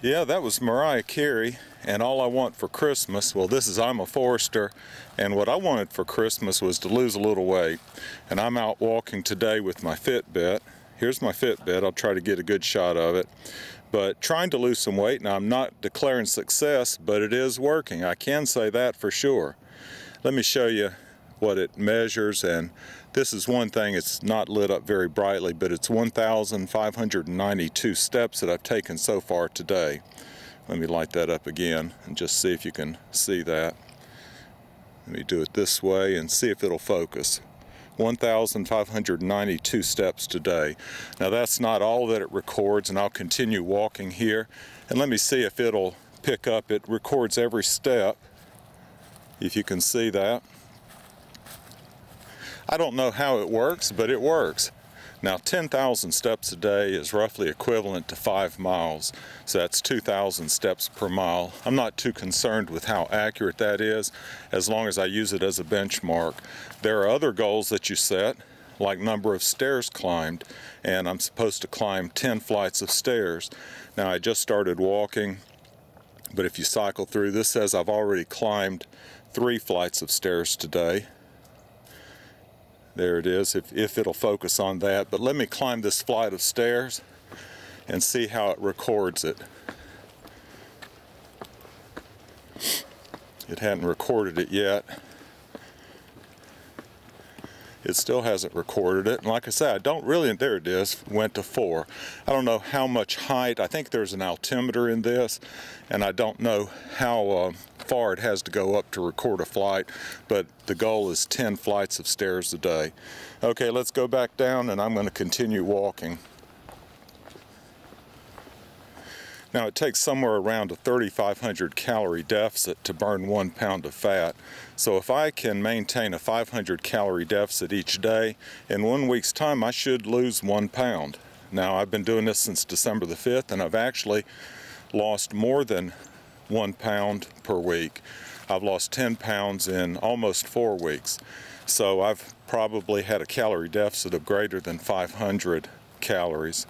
Yeah, that was Mariah Carey, and All I Want for Christmas, well, this is I'm a Forester, and what I wanted for Christmas was to lose a little weight. And I'm out walking today with my Fitbit. Here's my Fitbit. I'll try to get a good shot of it. But trying to lose some weight. Now, I'm not declaring success, but it is working. I can say that for sure. Let me show you what it measures, and this is one thing. It's not lit up very brightly, but it's 1,592 steps that I've taken so far today. Let me light that up again and just see if you can see that. Let me do it this way and see if it'll focus. 1,592 steps today. Now that's not all that it records, and I'll continue walking here and let me see if it'll pick up. It records every step, if you can see that. I don't know how it works, but it works. Now 10,000 steps a day is roughly equivalent to 5 miles, so that's 2,000 steps per mile. I'm not too concerned with how accurate that is, as long as I use it as a benchmark. There are other goals that you set, like number of stairs climbed, and I'm supposed to climb 10 flights of stairs. Now I just started walking, but if you cycle through, this says I've already climbed 3 flights of stairs today. There it is, if it'll focus on that. But let me climb this flight of stairs and see how it records it. It hadn't recorded it yet. It still hasn't recorded it. And like I said, I don't really, there it is, went to 4. I don't know how much height. I think there's an altimeter in this, and I don't know how far it has to go up to record a flight, but the goal is 10 flights of stairs a day. Okay, let's go back down, and I'm going to continue walking. Now it takes somewhere around a 3,500 calorie deficit to burn 1 pound of fat. So if I can maintain a 500 calorie deficit each day, in 1 week's time I should lose 1 pound. Now I've been doing this since December the 5th, and I've actually lost more than 1 pound per week. I've lost 10 pounds in almost 4 weeks. So I've probably had a calorie deficit of greater than 500 calories.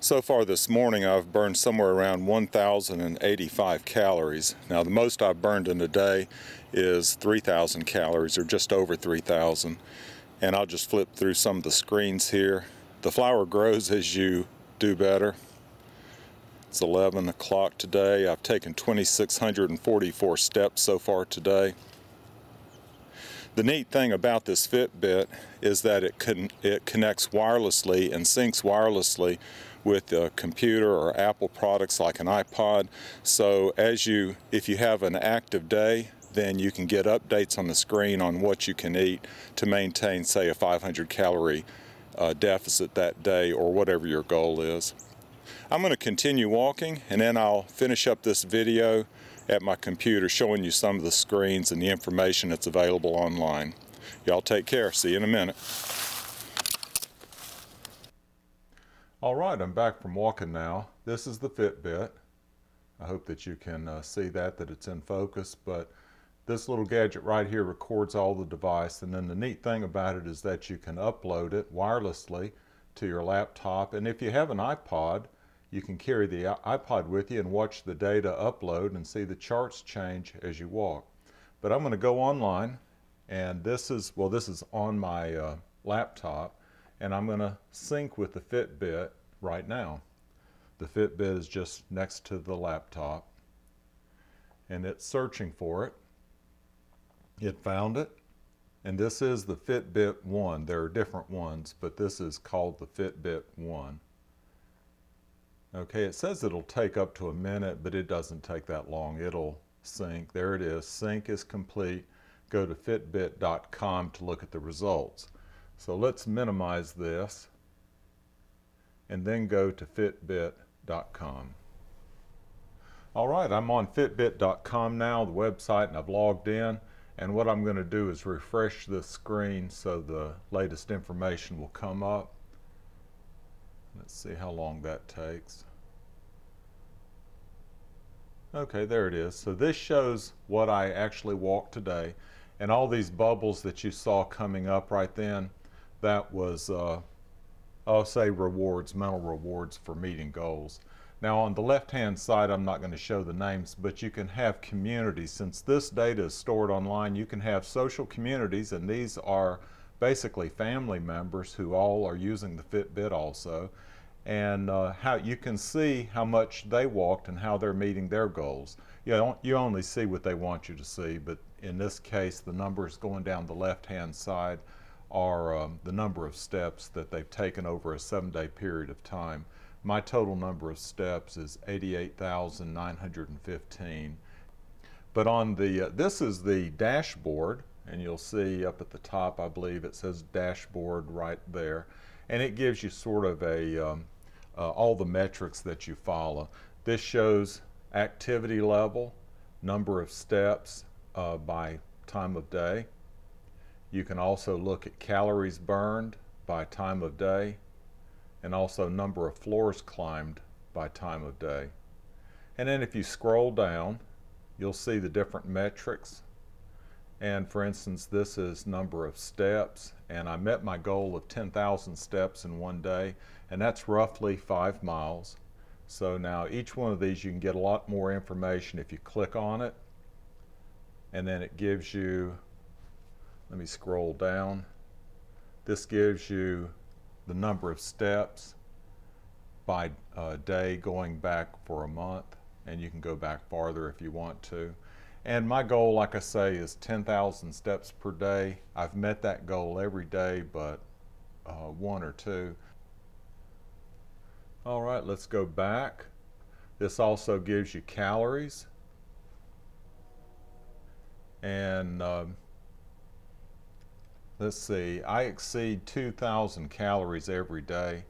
So far this morning I've burned somewhere around 1,085 calories. Now the most I've burned in a day is 3,000 calories, or just over 3,000. And I'll just flip through some of the screens here. The flower grows as you do better. It's 11 o'clock today. I've taken 2,644 steps so far today. The neat thing about this Fitbit is that it connects wirelessly and syncs wirelessly with a computer or Apple products like an iPod. So if you have an active day, then you can get updates on the screen on what you can eat to maintain, say, a 500 calorie deficit that day, or whatever your goal is. I'm going to continue walking, and then I'll finish up this video at my computer showing you some of the screens and the information that's available online. Y'all take care. See you in a minute. All right, I'm back from walking now. This is the Fitbit. I hope that you can see that it's in focus, but this little gadget right here records all the device, and then the neat thing about it is that you can upload it wirelessly to your laptop, and if you have an iPod, you can carry the iPod with you and watch the data upload and see the charts change as you walk. But I'm going to go online, and this is on my laptop, and I'm going to sync with the Fitbit right now. The Fitbit is just next to the laptop, and it's searching for it. It found it, and this is the Fitbit 1. There are different ones, but this is called the Fitbit 1. Okay, it says it'll take up to a minute, but it doesn't take that long. It'll sync. There it is. Sync is complete. Go to fitbit.com to look at the results. So let's minimize this and then go to fitbit.com. All right, I'm on fitbit.com now, the website, and I've logged in. And what I'm going to do is refresh the screen so the latest information will come up. Let's see how long that takes. Okay, there it is. So this shows what I actually walked today, and all these bubbles that you saw coming up right then, that was say rewards, mental rewards for meeting goals. Now on the left-hand side, I'm not going to show the names, but you can have communities. Since this data is stored online, you can have social communities, and these are basically family members who all are using the Fitbit also. And how you can see how much they walked and how they're meeting their goals. You only see what they want you to see, but in this case, the numbers going down the left-hand side are the number of steps that they've taken over a 7-day period of time. My total number of steps is 88,915. But on the, this is the dashboard, and you'll see up at the top, I believe it says dashboard right there. And it gives you sort of a, all the metrics that you follow. This shows activity level, number of steps by time of day. You can also look at calories burned by time of day, and also number of floors climbed by time of day. And then if you scroll down, you'll see the different metrics. And for instance, this is number of steps, and I met my goal of 10,000 steps in one day, and that's roughly 5 miles. So now each one of these, you can get a lot more information if you click on it, and then it gives you, let me scroll down. This gives you the number of steps by day going back for a month, and you can go back farther if you want to. And my goal, like I say, is 10,000 steps per day. I've met that goal every day but 1 or 2. All right, let's go back. This also gives you calories. And let's see, I exceed 2,000 calories every day.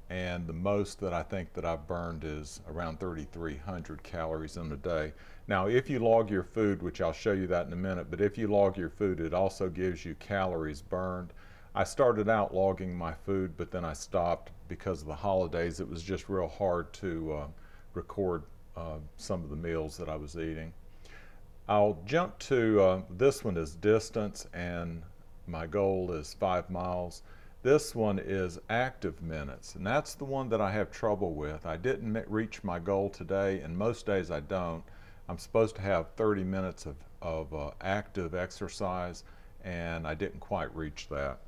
And the most that I think that I've burned is around 3,300 calories in a day. Now, if you log your food, which I'll show you that in a minute, but if you log your food, it also gives you calories burned. I started out logging my food, but then I stopped because of the holidays. It was just real hard to record some of the meals that I was eating. I'll jump to, this one is distance, and my goal is 5 miles. This one is active minutes, and that's the one that I have trouble with. I didn't reach my goal today, and most days I don't. I'm supposed to have 30 minutes of active exercise, and I didn't quite reach that.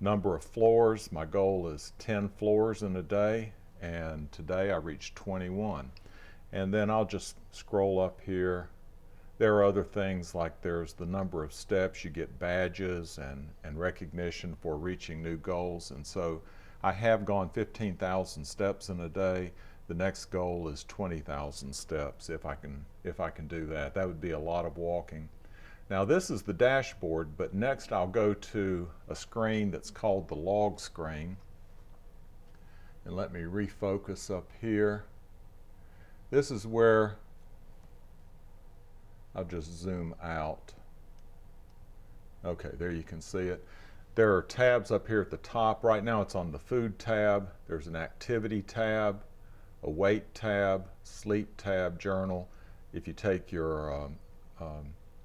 Number of floors, my goal is 10 floors in a day, and today I reached 21. And then I'll just scroll up here. There are other things like there's the number of steps, you get badges and recognition for reaching new goals. And so I have gone 15,000 steps in a day. The next goal is 20,000 steps if I can do that. That would be a lot of walking. Now this is the dashboard, but next I'll go to a screen that's called the log screen. And let me refocus up here. This is where I'll just zoom out. Okay, there you can see it. There are tabs up here at the top. Right now it's on the food tab. There's an activity tab, a weight tab, sleep tab, journal. If you take your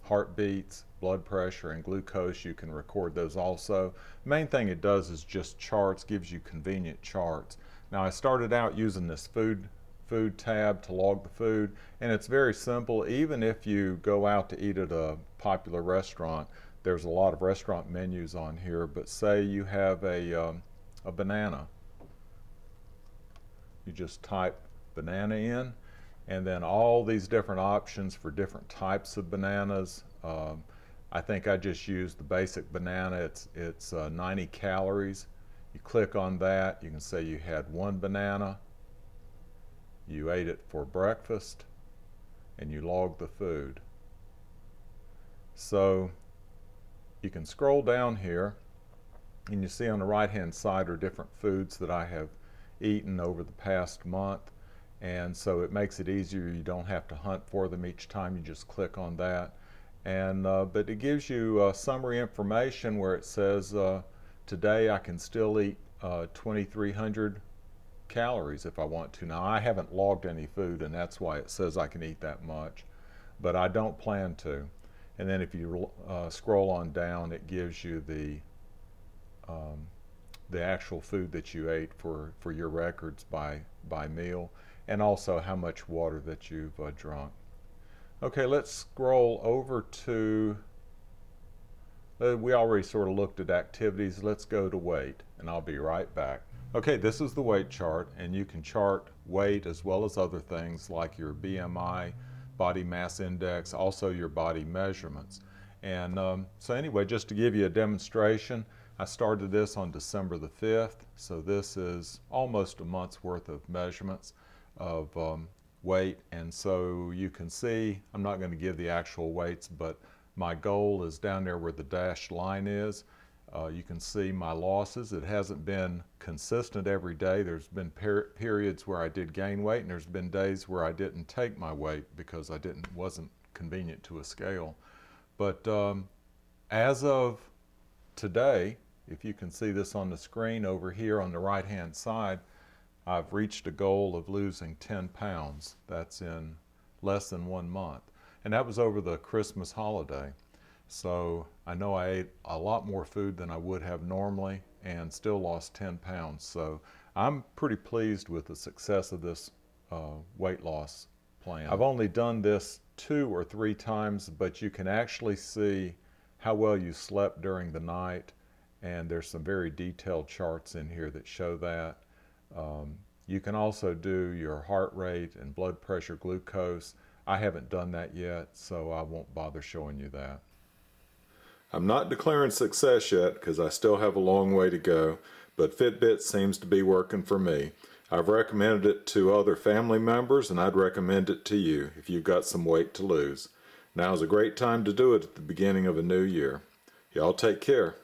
heartbeats, blood pressure, and glucose, you can record those also. The main thing it does is just charts, gives you convenient charts. Now I started out using this food tab to log the food, and it's very simple. Even if you go out to eat at a popular restaurant, there's a lot of restaurant menus on here, but say you have a banana. You just type banana in, and then all these different options for different types of bananas. I think I just used the basic banana. It's 90 calories. You click on that, you can say you had 1 banana, you ate it for breakfast, and you log the food. So you can scroll down here, and you see on the right hand side are different foods that I have eaten over the past month, and so it makes it easier. You don't have to hunt for them each time, you just click on that. And but it gives you summary information where it says today I can still eat 2,300 calories if I want to. Now I haven't logged any food, and that's why it says I can eat that much, but I don't plan to. And then if you scroll on down, it gives you the the actual food that you ate for your records by meal, and also how much water that you've drunk. Okay, let's scroll over to, we already sort of looked at activities. Let's go to weight, and I'll be right back. Okay, this is the weight chart, and you can chart weight as well as other things like your BMI, body mass index, also your body measurements. And so anyway, just to give you a demonstration, I started this on December the 5th, so this is almost a month's worth of measurements of weight. And so you can see, I'm not going to give the actual weights, but my goal is down there where the dashed line is. You can see my losses. It hasn't been consistent every day. There's been periods where I did gain weight, and there's been days where I didn't take my weight because wasn't convenient to a scale. But as of today, if you can see this on the screen over here on the right hand side, I've reached a goal of losing 10 pounds. That's in less than 1 month. And that was over the Christmas holiday. So I know I ate a lot more food than I would have normally and still lost 10 pounds. So I'm pretty pleased with the success of this weight loss plan. I've only done this 2 or 3 times, but you can actually see how well you slept during the night. And there's some very detailed charts in here that show that. You can also do your heart rate and blood pressure, glucose. I haven't done that yet, so I won't bother showing you that. I'm not declaring success yet because I still have a long way to go, but Fitbit seems to be working for me. I've recommended it to other family members, and I'd recommend it to you if you've got some weight to lose. Now is a great time to do it at the beginning of a new year. Y'all take care.